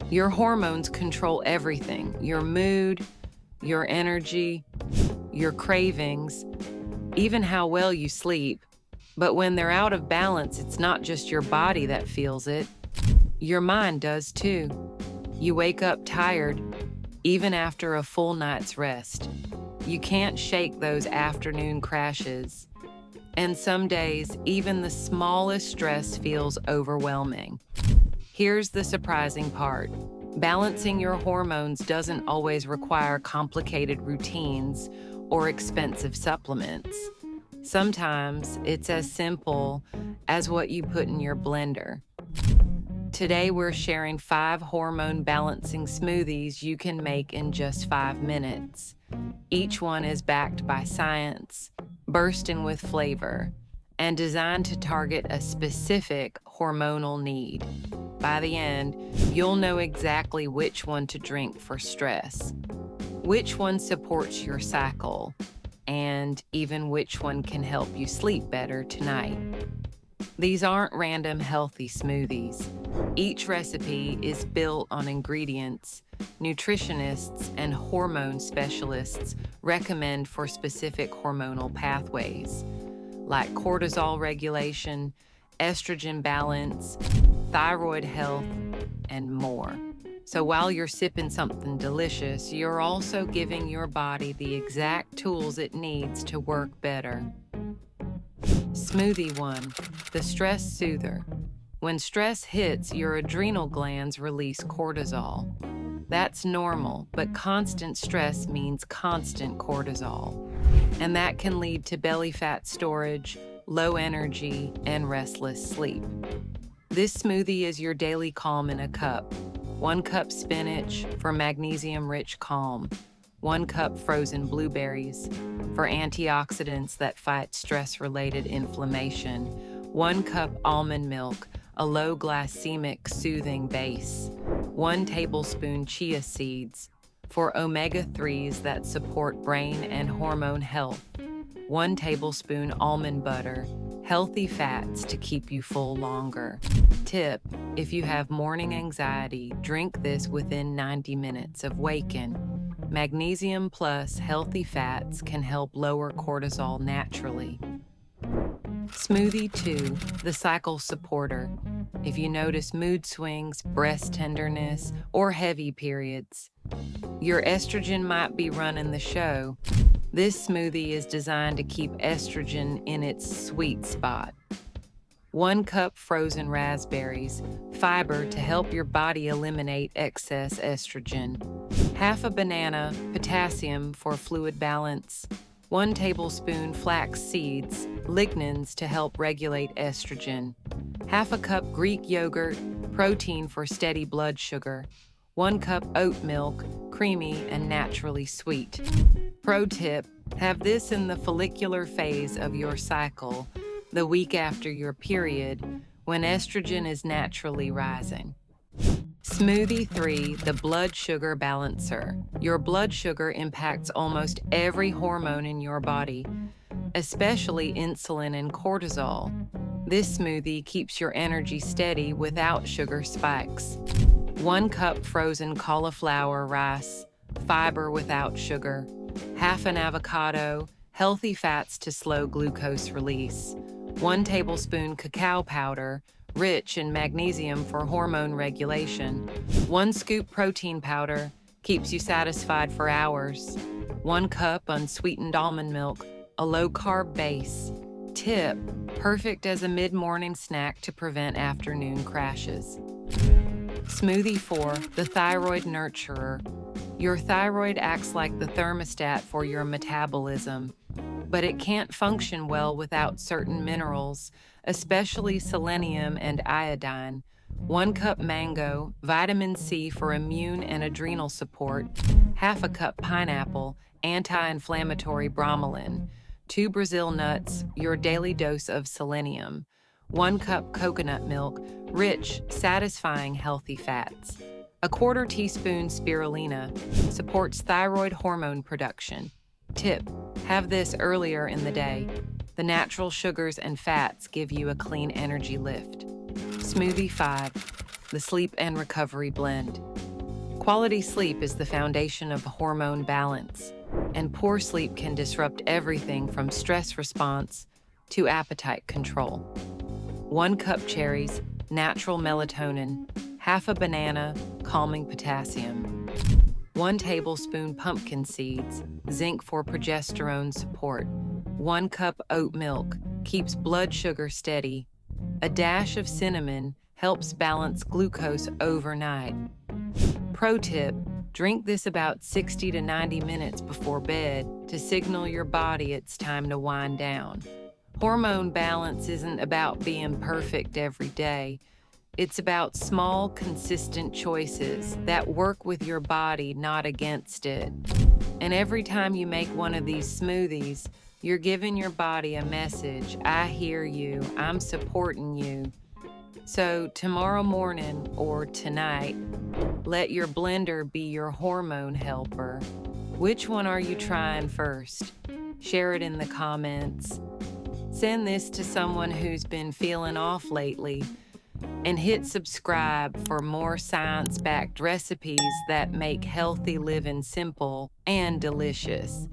Your hormones control everything: your mood, your energy, your cravings, even how well you sleep. But when they're out of balance, it's not just your body that feels it. Your mind does too. You wake up tired, even after a full night's rest. You can't shake those afternoon crashes. And some days, even the smallest stress feels overwhelming. Here's the surprising part. Balancing your hormones doesn't always require complicated routines or expensive supplements. Sometimes it's as simple as what you put in your blender. Today we're sharing 5 hormone-balancing smoothies you can make in just 5 minutes. Each one is backed by science, bursting with flavor, and designed to target a specific hormonal need. By the end, you'll know exactly which one to drink for stress, which one supports your cycle, and even which one can help you sleep better tonight. These aren't random healthy smoothies. Each recipe is built on ingredients nutritionists and hormone specialists recommend for specific hormonal pathways, like cortisol regulation, estrogen balance, thyroid health, and more. So while you're sipping something delicious, you're also giving your body the exact tools it needs to work better. Smoothie 1, the Stress Soother. When stress hits, your adrenal glands release cortisol. That's normal, but constant stress means constant cortisol. And that can lead to belly fat storage, low energy, and restless sleep. This smoothie is your daily calm in a cup. 1 cup spinach for magnesium-rich calm. 1 cup frozen blueberries for antioxidants that fight stress-related inflammation. 1 cup almond milk, a low glycemic soothing base. 1 tablespoon chia seeds for omega-3s that support brain and hormone health. 1 tablespoon almond butter, healthy fats to keep you full longer. Tip: if you have morning anxiety, drink this within 90 minutes of waking. Magnesium plus healthy fats can help lower cortisol naturally. Smoothie 2, the cycle supporter. If you notice mood swings, breast tenderness, or heavy periods, your estrogen might be running the show. This smoothie is designed to keep estrogen in its sweet spot. 1 cup frozen raspberries, fiber to help your body eliminate excess estrogen. Half a banana, potassium for fluid balance. 1 tablespoon flax seeds, lignans to help regulate estrogen. Half a cup Greek yogurt, protein for steady blood sugar. 1 cup oat milk, creamy and naturally sweet. Pro tip: have this in the follicular phase of your cycle, the week after your period, when estrogen is naturally rising. Smoothie 3, the blood sugar balancer. Your blood sugar impacts almost every hormone in your body, especially insulin and cortisol. This smoothie keeps your energy steady without sugar spikes. 1 cup frozen cauliflower rice, fiber without sugar. Half an avocado, healthy fats to slow glucose release. 1 tablespoon cacao powder, rich in magnesium for hormone regulation. 1 scoop protein powder, keeps you satisfied for hours. 1 cup unsweetened almond milk, a low-carb base. Tip: perfect as a mid-morning snack to prevent afternoon crashes. Smoothie 4, the thyroid nurturer. Your thyroid acts like the thermostat for your metabolism, but it can't function well without certain minerals, especially selenium and iodine. 1 cup mango, vitamin C for immune and adrenal support. Half a cup pineapple, anti-inflammatory bromelain. 2 Brazil nuts, your daily dose of selenium. 1 cup coconut milk, rich, satisfying healthy fats. A 1/4 teaspoon spirulina, supports thyroid hormone production. Tip: have this earlier in the day. The natural sugars and fats give you a clean energy lift. Smoothie 5, the Sleep and Recovery Blend. Quality sleep is the foundation of hormone balance, and poor sleep can disrupt everything from stress response to appetite control. 1 cup cherries, natural melatonin, half a banana, calming potassium. 1 tablespoon pumpkin seeds, zinc for progesterone support. 1 cup oat milk, keeps blood sugar steady. A dash of cinnamon helps balance glucose overnight. Pro tip, drink this about 60 to 90 minutes before bed to signal your body it's time to wind down. Hormone balance isn't about being perfect every day. It's about small, consistent choices that work with your body, not against it. And every time you make one of these smoothies, you're giving your body a message. I hear you. I'm supporting you. So tomorrow morning or tonight, let your blender be your hormone helper. Which one are you trying first? Share it in the comments. Send this to someone who's been feeling off lately, and hit subscribe for more science-backed recipes that make healthy living simple and delicious.